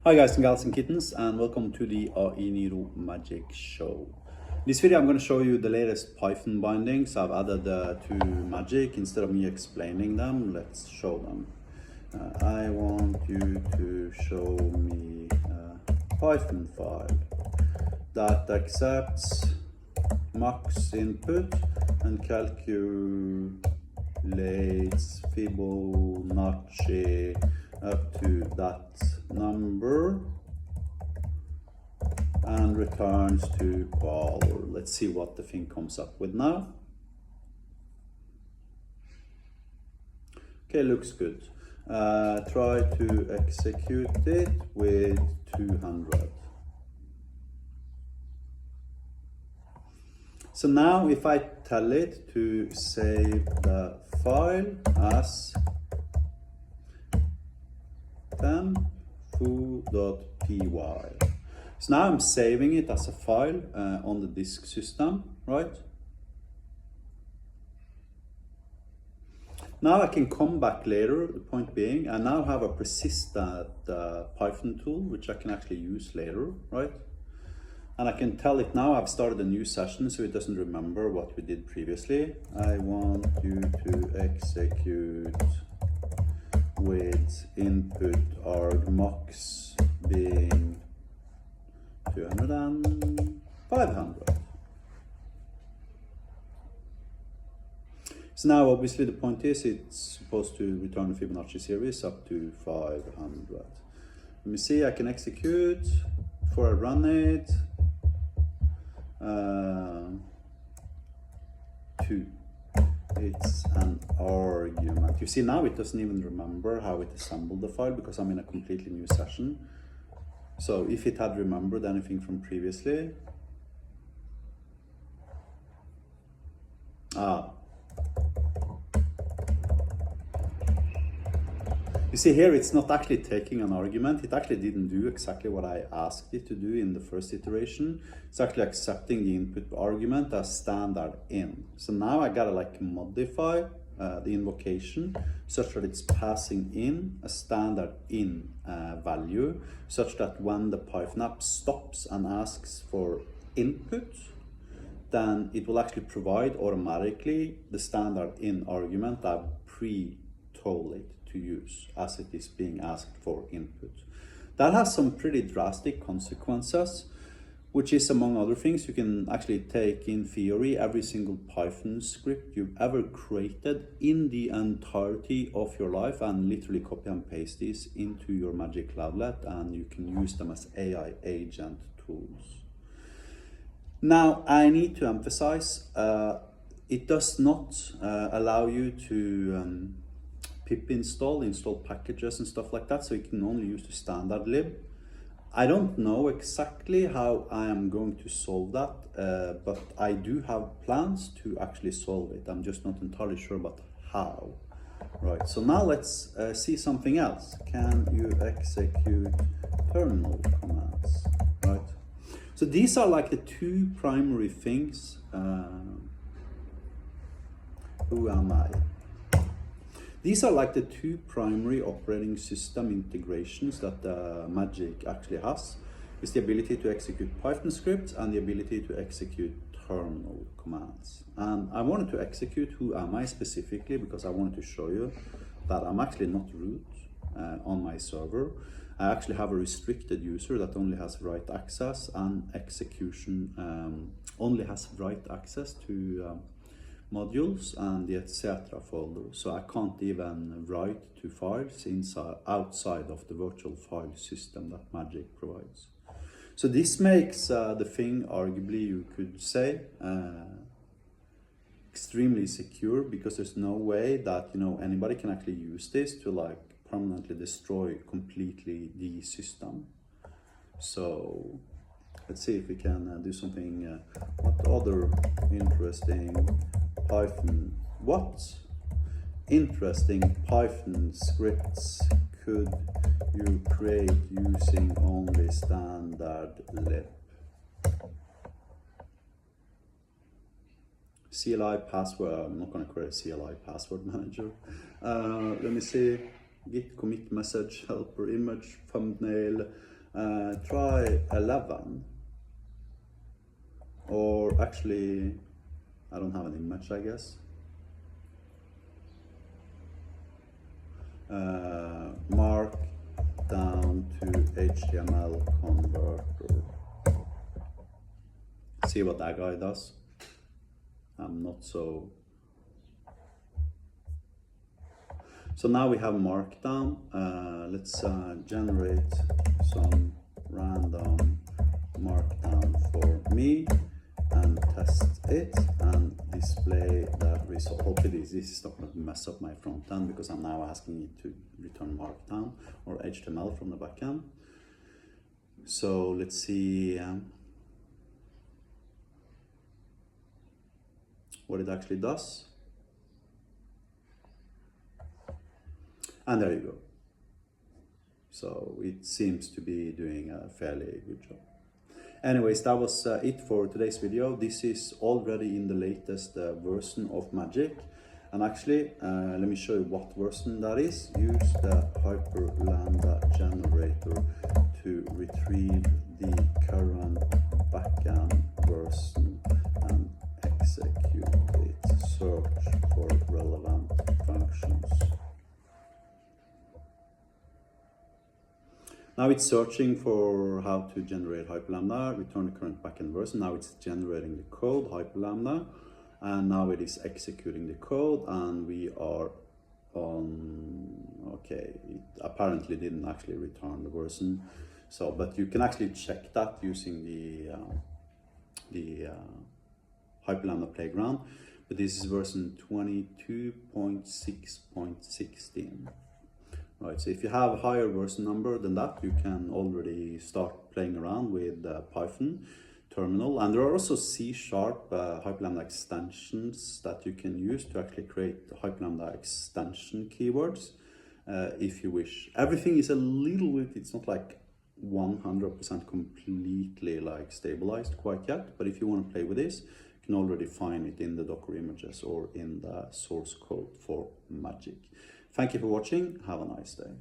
Hi guys and gals and kittens, and welcome to the AI Nero Magic Show. In this video I'm going to show you the latest Python bindings I've added to Magic. Instead of me explaining them, let's show them. I want you to show me a Python file that accepts max input and calculates Fibonacci up to that number and returns to qual. Let's see what the thing comes up with now. Okay, looks good. Try to execute it with 200. So now if I tell it to save the file as foo.py. So now I'm saving it as a file on the disk system, right? Now I can come back later, the point being, I now have a persistent Python tool, which I can actually use later, right? And I can tell it now I've started a new session so it doesn't remember what we did previously. I want you to execute with input argmax being 200 and 500. So now obviously the point is it's supposed to return the Fibonacci series up to 500. Let me see, I can execute before I run it. 2. It's an argument. You see now it doesn't even remember how it assembled the file because I'm in a completely new session. So if it had remembered anything from previously, you see here it's not actually taking an argument. It actually didn't do exactly what I asked it to do in the first iteration. It's actually accepting the input argument as standard in. So now I gotta like modify the invocation such that it's passing in a standard in value, such that when the Python app stops and asks for input, then it will actually provide automatically the standard in argument that I've pre-told it to use as it is being asked for input. That has some pretty drastic consequences, which is, among other things, you can actually take in theory every single Python script you've ever created in the entirety of your life and literally copy and paste these into your Magic Cloudlet, and you can use them as AI agent tools. Now, I need to emphasize, it does not allow you to pip install packages and stuff like that, so you can only use the standard lib. I don't know exactly how I am going to solve that, but I do have plans to actually solve it. I'm just not entirely sure about how. Right, so now let's see something else. Can you execute terminal commands? Right, so these are like the two primary things. Who am I? These are like the two primary operating system integrations that Magic actually has. It's the ability to execute Python scripts and the ability to execute terminal commands. And I wanted to execute who am I specifically because I wanted to show you that I'm actually not root on my server. I actually have a restricted user that only has write access, and execution only has write access to modules and the etc folder, so I can't even write to files outside of the virtual file system that Magic provides. So this makes the thing, arguably you could say, extremely secure, because there's no way that anybody can actually use this to like permanently destroy completely the system. So let's see if we can do something. What other interesting interesting Python scripts could you create using only standard lib? CLI password. I'm not going to create a CLI password manager. Let me see. git commit message, helper image, thumbnail. Try 11. Or actually, I don't have an image, I guess. Mark down to HTML converter. See what that guy does. I'm not so. So now we have Markdown. Let's generate some random Markdown for me and test it and display the result. Hopefully this is not going to mess up my front end, because I'm now asking it to return Markdown or HTML from the backend. So let's see what it actually does. And there you go. So it seems to be doing a fairly good job. Anyways, that was it for today's video. This is already in the latest version of Magic. And actually, let me show you what version that is. Use the Hyperlambda generator to retrieve the current backend version and execute it. Search for relevant functions. Now it's searching for how to generate Hyperlambda, return the current backend version. Now it's generating the code, Hyperlambda, and now it is executing the code, and we are on, okay, it apparently didn't actually return the version. So, but you can actually check that using the Hyperlambda playground. But this is version 22.6.16. Right, so if you have a higher version number than that, you can already start playing around with Python terminal. And there are also C# Hyperlambda extensions that you can use to actually create Hyperlambda extension keywords if you wish. Everything is a little bit, it's not like 100% completely like stabilized quite yet, but if you want to play with this, you can already find it in the Docker images or in the source code for Magic. Thank you for watching. Have a nice day.